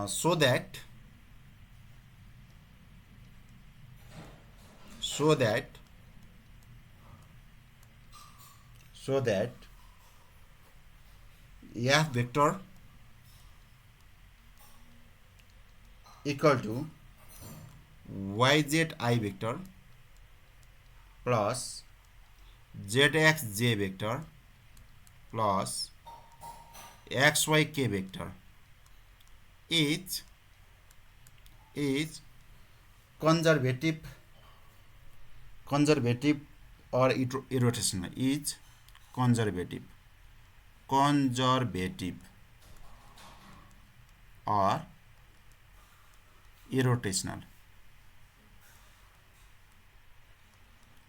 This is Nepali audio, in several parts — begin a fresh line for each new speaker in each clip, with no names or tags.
so that f vector equal to yzi vector plus zxj vector plus xyk vector is conservative or irrotational, is conservative or irrotational.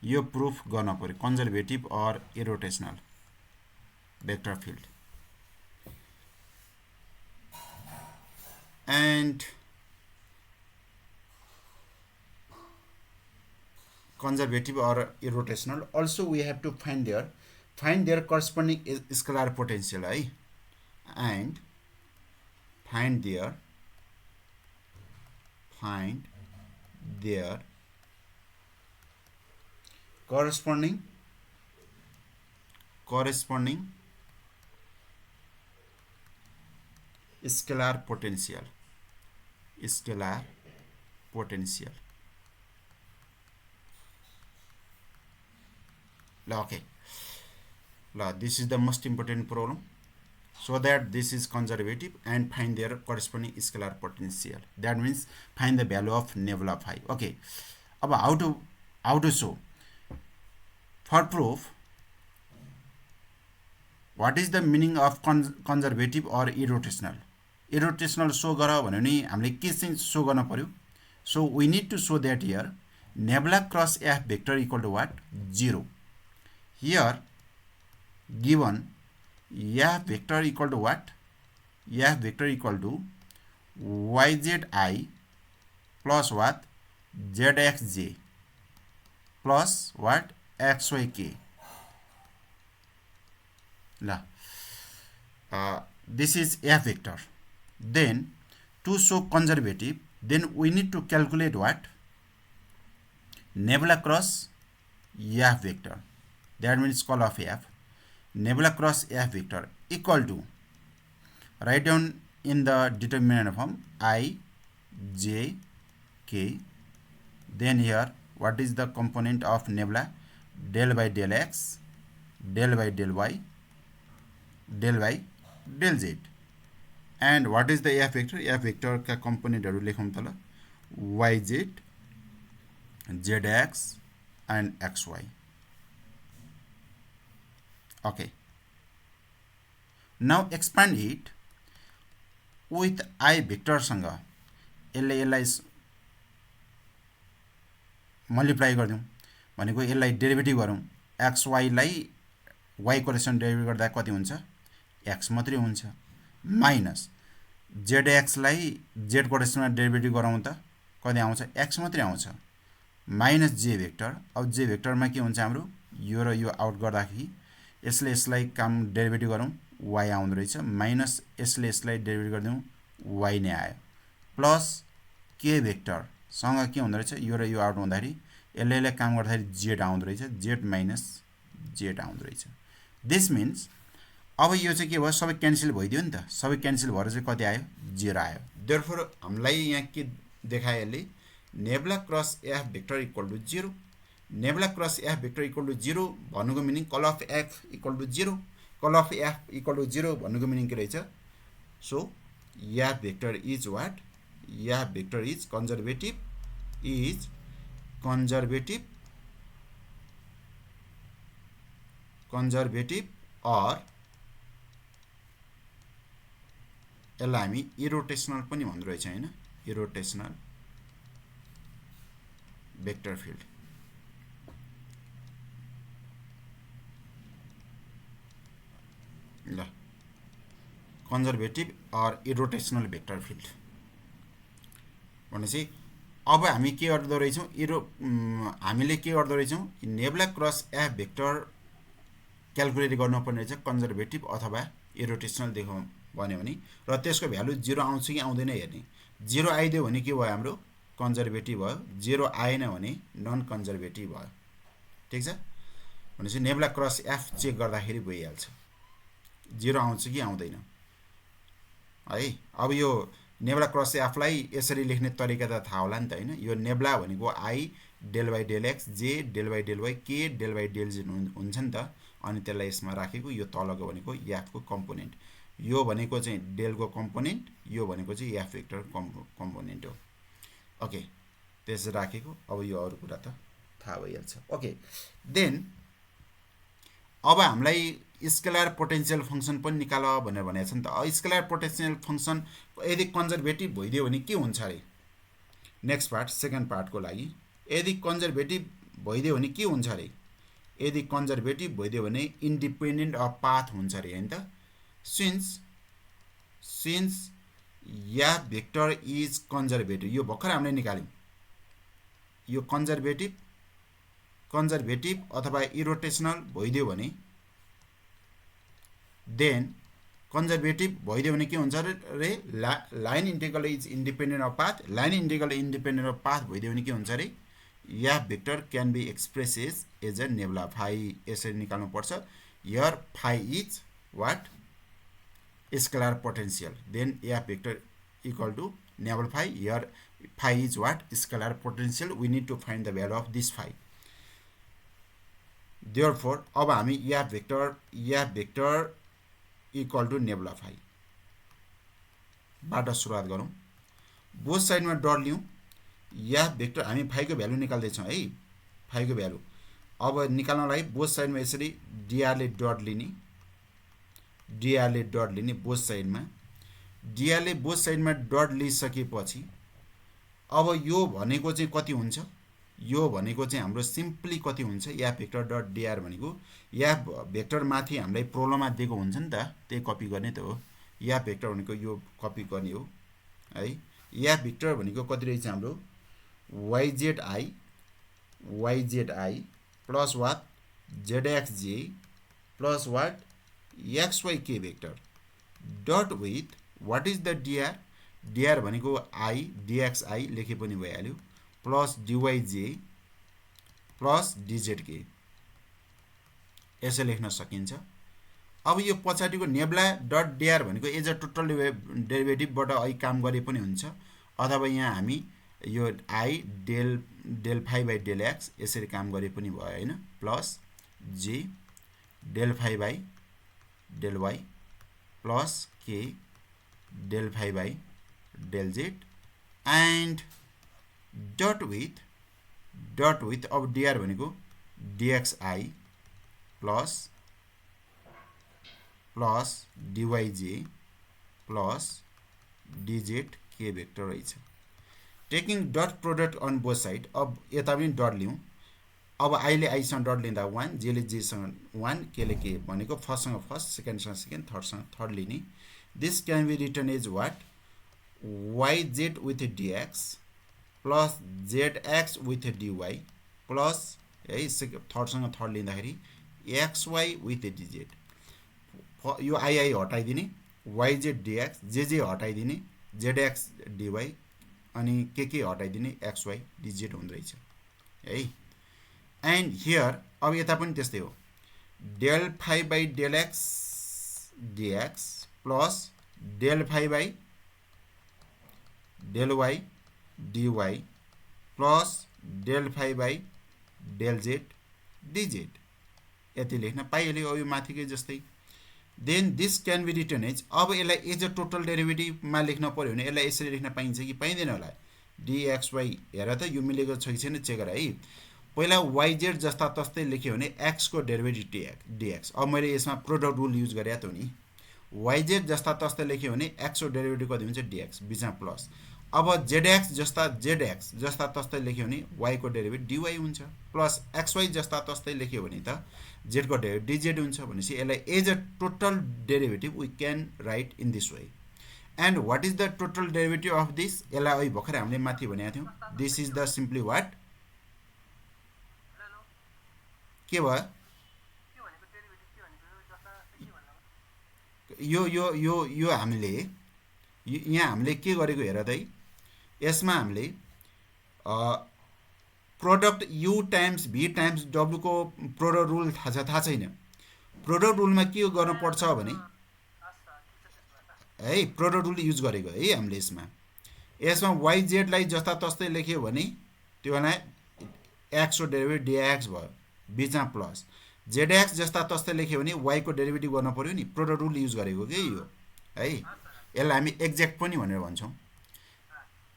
यो प्रूफ गर्न पर्यो conservative or irrotational vector field. And conservative or irrotational, also we have to find their corresponding scalar potential, right? And find their corresponding scalar potential. Okay, this is the most important problem. So that this is conservative and find their corresponding scalar potential. That means find the value of nebula phi. Okay, about how to show. For proof, what is the meaning of conservative or irrotational? Irrotational show gara भन्यो नि हामीले के चाहिँ show गर्न पर्यो? So we need to show that here nebula cross f vector equal to what? 0. Here given f vector equal to what? F vector equal to yzi plus what? zxj plus what? xyk. This is f vector. Then to show conservative, then we need to calculate what? Nebula cross f vector. That means call of f. Nebula cross f vector equal to, write down in the determinant form, I, j, k. Then here, what is the component of nebula? Del by del x, del by del y, del by del z. And what is the f vector? F vector का component हरु लेखौं त ल, yz, zx and xy. Okay. Now expand it with I vector सँग यसलाई मल्टिप्लाई गर्दियौं भनेको यसलाई डेरिभेटिभ गरौं, xy लाई y को रेसन डेरिभेटिभ गर्दा कति हुन्छ? x मात्रै हुन्छ, माइनस zx लाई z को रेसनमा डेरिभेटिभ गरौं त कति आउँछ? x मात्रै आउँछ, माइनस j भेक्टर. अब j भेक्टरमा के हुन्छ हाम्रो? यो र यो आउट गर्दाखेरि यसलाई काम डेरिभेटिभ गरौं, y आउँदो रहेछ, माइनस यसलाई डेरिभेटिभ गर्दियौं, y नै आयो, प्लस k भेक्टर सँग के हुँदो रहेछ? यो र यो आउट हुँदाखेरि यसले काम गर्दाखेरि z आउँदो रहेछ, z माइनस z आउँदो रहेछ. दिस मिन्स अब यो चाहिँ के भयो? सबै क्यान्सल भइदियो नि त, सबै क्यान्सल भएर चाहिँ कति आयो? 0 आयो. देयरफोर हामीलाई यहाँ के देखायो यसले? Nebula cross f vector equal to 0. Nebula cross f vector equal to 0 भन्नुको meaning call of f equal to 0. Call of f equal to 0 भन्नुको मिनिङ के रहेछ? So f vector is what? f vector is conservative or यसलाई हामी इरोटेशनल पनि भन्दो रहेछ हैन? Irrotational vector field. ल, conservative or irrotational vector field भनेपछि अब हामी के गर्दो रहेछौं? हामीले के गर्दो रहेछौं? Nabla cross F vector calculate गर्न पर्ने रहेछ, कन्जर्भेटिभ अथवा इरोटेशनल भन्यो भने र त्यसको भ्यालु 0 आउँछ कि आउँदैन हेर्ने 0 आइदियो भने के भयो हाम्रो कन्जर्भेटिभ भयो 0 आएन भने नन कन्जर्भेटिभ भयो ठीक छ भनेपछि नेबुला क्रस एफ चेक गर्दाखेरि भइहाल्छ 0 आउँछ कि आउँदैन है अब यो नेबुला क्रस एफलाई यसरी लेख्ने तरिका त थाहा होला नि त हैन यो नेबुला भनेको I del by del X J del by del Y K del by del Z हुन्छ नि त अनि त्यसलाई यसमा राखेको यो तलको भनेको एफको कम्पोनेन्ट यो भनेको चाहिँ डेलको कम्पोनेन्ट यो भनेको चाहिँ एफ भेक्टर कम्पोनेन्ट हो ओके त्यसरी राखेको अब यो अरु कुरा त थाहा भइहाल्छ ओके देन अब हामीलाई स्केलर पोटेन्शियल फंक्सन पनि निकाल भनेर भनेको छ नि त स्केलर पोटेन्शियल फंक्सन यदि कन्जर्भेटिभ भइदियो भने के हुन्छ रे नेक्स्ट पार्ट सेकेन्ड पार्टको लागि यदि कन्जर्भेटिभ भइदियो भने के हुन्छ रे यदि कन्जर्भेटिभ भइदियो भने इन्डिपेन्डेन्ट अफ पाथ हुन्छ रे हैन त since yeah vector is conservative यो भर्खर हामीले निकाल्यौं यो कन्जर्भेटिभ अथवा इरोटेशनल भइदियो भने देन कन्जर्भेटिभ भइदियो भने के हुन्छ रे line integral is independent of path line integral independent of path भइदियो भने के हुन्छ रे या vector can be express as a nabla phi यसरी निकाल्नु पर्छ here phi is what scalar potential then या vector equal to nabla phi here phi is what scalar potential we need to find the value of this phi therefore अब हामी या vector equal to nabla phi बाट सुरुवात गरौँ बोथ साइडमा डट लियौं या भेक्टर हामी फाई को भ्यालु निकाल्दै छौं है फाई को भ्यालु अब निकाल्नलाई बोथ साइडमा यसरी dr ले डट लिने बोथ साइडमा dr ले बोथ साइडमा डट लिइसकेपछि अब यो भनेको चाहिँ कति हुन्छ यो भनेको चाहिँ हाम्रो सिम्पली कति हुन्छ या भेक्टर डट dr भनेको या भेक्टर माथि हामीलाई प्रोब्लममा दिएको हुन्छ नि त त्यही कपी गर्ने त हो या भेक्टर भनेको यो कपी गर्ने हो है या भेक्टर भनेको कति रहेछ हाम्रो yzi plus what zxj plus what xyk vector dot with what is the dr भनेको I dxi लेखे पनि भइहाल्यो प्लस dyj प्लस dzk यसै लेख्न सकिन्छ अब यो पछाडीको नेबुला डट dr भनेको एज अ टोटल डेरिभेटिभ बाट आई काम गरे पनि हुन्छ अथवा यहाँ हामी यो I del phi by del x यसरी काम गरे पनि भयो हैन plus j del phi by del y plus k del phi by del z and dot with अब dr भनेको dxi plus dyj plus dz k vector रहेछ taking dot product on both side अब यता पनि डट लियौं अब I ले I सँग डट लिँदा 1 j ले j सँग 1 k ले k भनेको फर्स्ट सँग फर्स्ट सेकेन्ड सँग सेकेन्ड थर्ड सँग थर्ड लिने this can be written as what yz with dx plus zx with dy plus है थर्ड सँग थर्ड लिँदाखेरि xy with dz यो आई हटाइदिने yz dx jj हटाइदिने zx dy अनि के हटाइदिने xy dz हुँदै रहेछ है एन्ड हियर अब यता पनि त्यस्तै हो del phi by del x dx plus del phi by del y dy plus del phi by del z dz यति लेख्न पाइहाल्यो अब यो माथिकै जस्तै then this can be written as अब यसलाई एज अ टोटल डेरिभेटिभ मा लेख्न पर्यो भने यसलाई यसरी लेख्न पाइन्छ कि पाइँदैन होला dxy हेर त यो मिलेको छ कि छैन चेक गर है पहिला yz जस्ता तस्तै लेख्यो भने x को डेरिभेटिभ dx अब मैले यसमा प्रोडक्ट रुल युज गरे त हो नि yz जस्ता तस्तै लेख्यो भने x को डेरिभेटिभ कति हुन्छ dx बिचमा प्लस अब zx जस्ता तस्तै लेख्यो भने y को डेरिभेटिभ dy हुन्छ प्लस xy जस्ता तस्तै लेख्यो भने त z को डेरिभेटिभ dz हुन्छ भनेपछि यसलाई as a total derivative we can write in this way and what is the total derivative of this यसलाई अहिले भर्खर हामीले माथि भनेका थियौं this is the simply what के भयो यो यो यो यो हामीले यहाँ हामीले के गरेको हेर त है, यसमा हामीले product u times v times डब्लुको प्रोडक्ट रुल थाहा छैन। प्रोडक्ट रुलमा के गर्नुपर्छ भने है, प्रोडक्ट रुल युज गरेको है हामीले यसमा वाइजेडलाई जस्ता तस्तै लेख्यो भने त्यो बेला एक्सको डेरिभेटिभ डिएक्स भयो, बिचमा प्लस। जेड एक्स जस्ता तस्तै लेख्यो भने वाईको डेरिभेटिभ गर्नु पऱ्यो नि, प्रोडक्ट रुल युज गरेको के यो है। यसलाई हामी एक्ज्याक्ट पनि भनेर भन्छौँ।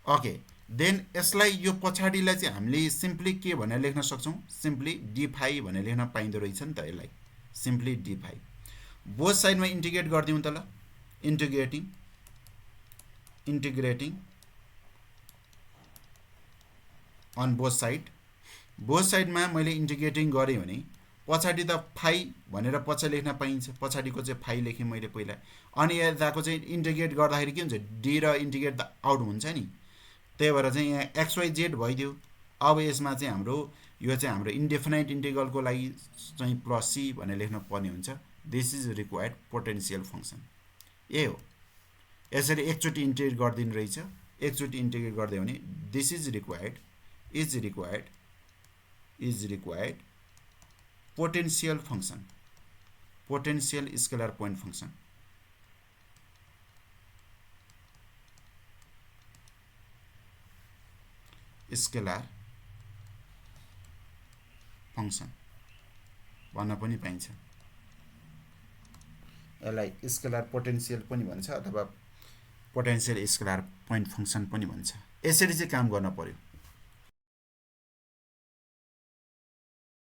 ओके, देन यसलाई यो पछाडिलाई चाहिँ हामीले सिम्पली के भनेर लेख्न सक्छौँ, सिम्पली डिफाई भनेर लेख्न पाइँदो रहेछ नि त। यसलाई सिम्पली डिफाई, बोथ साइडमा इन्टिग्रेट गरिदिउँ त ल, इन्टिग्रेटिङ अन बोथ साइडमा मैले इन्टिग्रेटिङ गरेँ भने पछाडि त फाइ भनेर पछि लेख्न पाइन्छ, पछाडिको चाहिँ फाइ लेखेँ मैले पहिला। अनि यताको चाहिँ इन्टिग्रेट गर्दाखेरि के हुन्छ, डी र इन्टिग्रेट द आउट हुन्छ नि, त्यही भएर चाहिँ यहाँ एक्सवाइजेड भइदियो। अब यसमा चाहिँ हाम्रो यो चाहिँ हाम्रो इन्डेफिनाइट इन्टिग्रलको लागि चाहिँ प्लस सी भनेर लेख्न पर्ने हुन्छ। This is required potential function, ए हो। यसरी एकचोटि इन्टिग्रेट गरिदिनु रहेछ, एकचोटि इन्टिग्रेट गरिदियो भने this is required potential function, potential scalar point function. Scalar function भन्न पनि पाइन्छ, यसलाई स्केलर पोटेन्सियल पनि भन्छ अथवा पोटेन्सियल स्केलर पोइन्ट फङ्सन पनि भन्छ। यसरी चाहिँ काम गर्न पर्यो।